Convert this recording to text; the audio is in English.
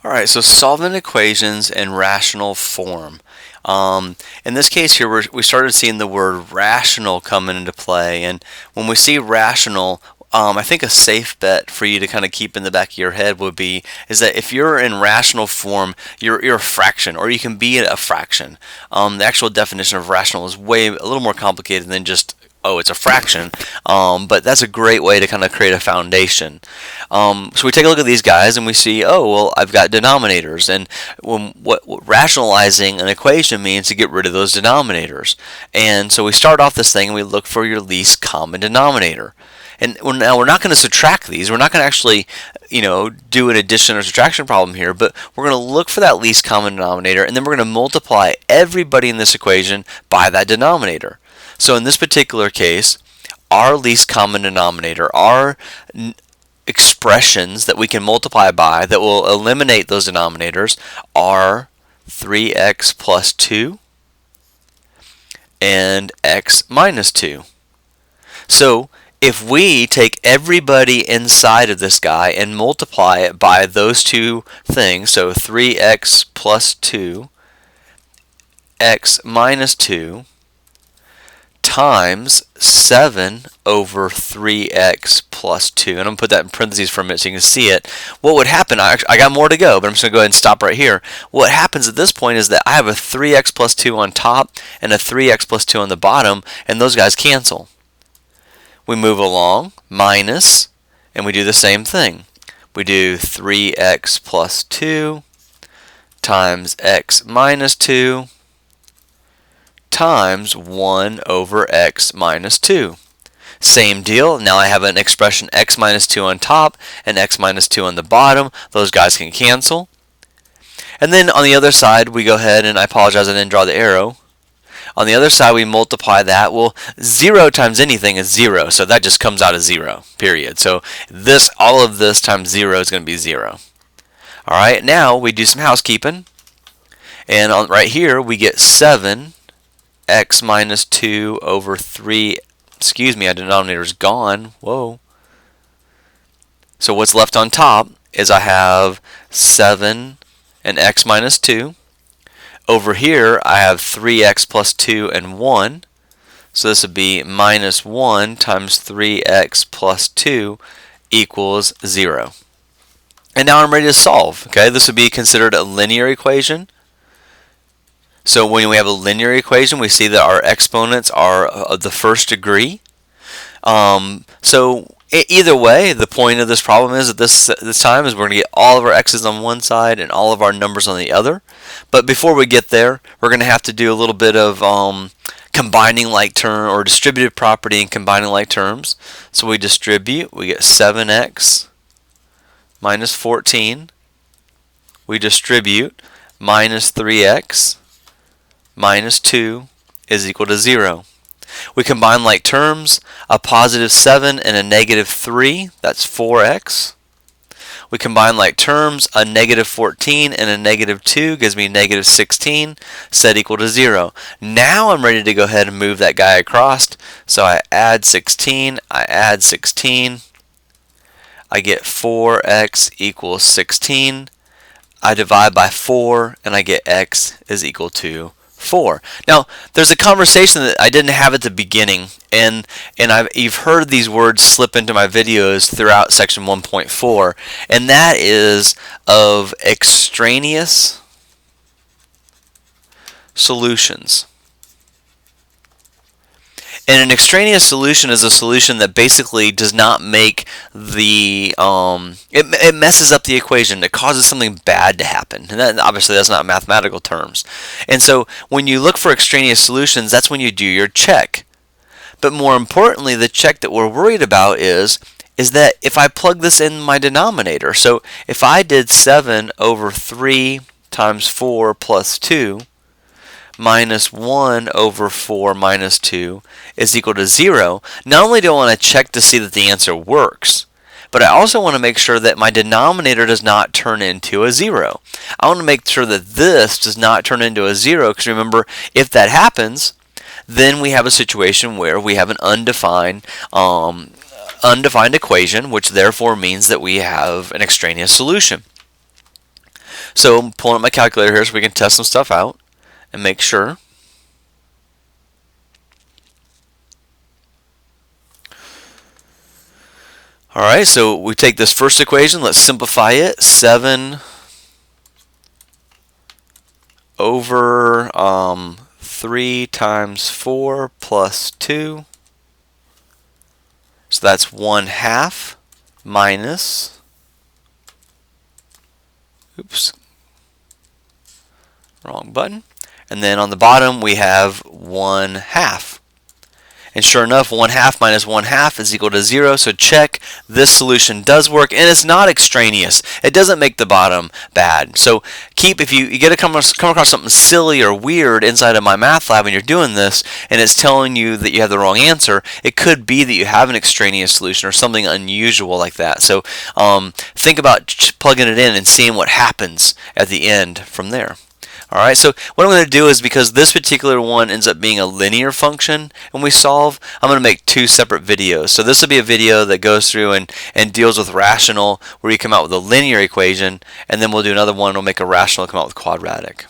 Alright, so solving equations in rational form. In this case here, we started seeing the word rational coming into play, and when we see rational, I think a safe bet for you to kind of keep in the back of your head would be is that if you're in rational form, you're a fraction, or you can be a fraction. The actual definition of rational is a little more complicated than just it's a fraction, but that's a great way to kind of create a foundation. So we take a look at these guys and we see, oh, well, I've got denominators, and what rationalizing an equation means to get rid of those denominators. And so we start off this thing and we look for your least common denominator. And now we're not going to subtract these. We're not going to actually, do an addition or subtraction problem here, but we're going to look for that least common denominator, and then we're going to multiply everybody in this equation by that denominator. So in this particular case, our least common denominator, our expressions that we can multiply by that will eliminate those denominators are 3x plus 2 and x minus 2. So if we take everybody inside of this guy and multiply it by those two things, so 3x plus 2, x minus 2, times 7 over 3x plus 2, and I'm going to put that in parentheses for a minute so you can see it. What would happen, I got more to go, but I'm just going to go ahead and stop right here. What happens at this point is that I have a 3x plus 2 on top and a 3x plus 2 on the bottom, and those guys cancel. We move along, minus, and we do the same thing. We do 3x plus 2 times x minus 2 times 1 over x minus 2. Same deal. Now I have an expression x minus 2 on top and x minus 2 on the bottom. Those guys can cancel. And then on the other side, we go ahead, and I apologize I didn't draw the arrow. On the other side, we multiply that. Well, 0 times anything is 0, so that just comes out as 0, period. So all of this times 0 is going to be 0. All right, now we do some housekeeping. And right here, we get 7 x minus 2 over 3, our denominator's gone, whoa. So what's left on top is I have 7 and x minus 2. Over here I have 3x plus 2 and 1. So this would be minus 1 times 3x plus 2 equals 0. And now I'm ready to solve. Okay, this would be considered a linear equation. So when we have a linear equation, we see that our exponents are of the first degree. So either way, the point of this problem is that this time is we're going to get all of our x's on one side and all of our numbers on the other. But before we get there, we're going to have to do a little bit of combining like term or distributive property and combining like terms. So we distribute, we get 7x minus 14. We distribute minus 3x minus 2 is equal to 0. We combine like terms, a positive 7 and a negative 3, that's 4x. We combine like terms, a negative 14 and a negative 2 gives me negative 16, set equal to 0. Now I'm ready to go ahead and move that guy across. So I add 16, I add 16, I get 4x equals 16. I divide by 4 and I get x is equal to 4. Now, there's a conversation that I didn't have at the beginning, and you've heard these words slip into my videos throughout section 1.4, and that is of extraneous solutions. And an extraneous solution is a solution that basically does not make it messes up the equation. It causes something bad to happen. And obviously that's not mathematical terms. And so when you look for extraneous solutions, that's when you do your check. But more importantly, the check that we're worried about is that if I plug this in my denominator, so if I did 7 over 3 times 4 plus 2, minus 1 over 4 minus 2 is equal to 0, not only do I want to check to see that the answer works, but I also want to make sure that my denominator does not turn into a 0. I want to make sure that this does not turn into a 0, because remember, if that happens, then we have a situation where we have an undefined equation, which therefore means that we have an extraneous solution. So I'm pulling up my calculator here so we can test some stuff out and make sure. Alright, so we take this first equation, let's simplify it. 7 over 3 times 4 plus 2. So that's 1/2 minus, oops, wrong button. And then on the bottom we have 1/2. And sure enough, 1/2 minus 1/2 is equal to 0. So check, this solution does work, and it's not extraneous. It doesn't make the bottom bad. So if you get to come across something silly or weird inside of my math lab and you're doing this, and it's telling you that you have the wrong answer, it could be that you have an extraneous solution or something unusual like that. So think about plugging it in and seeing what happens at the end from there. Alright, so what I'm going to do is, because this particular one ends up being a linear function and we solve, I'm going to make 2 separate videos. So this will be a video that goes through and deals with rational, where you come out with a linear equation, and then we'll do another one, we'll make a rational come out with quadratic.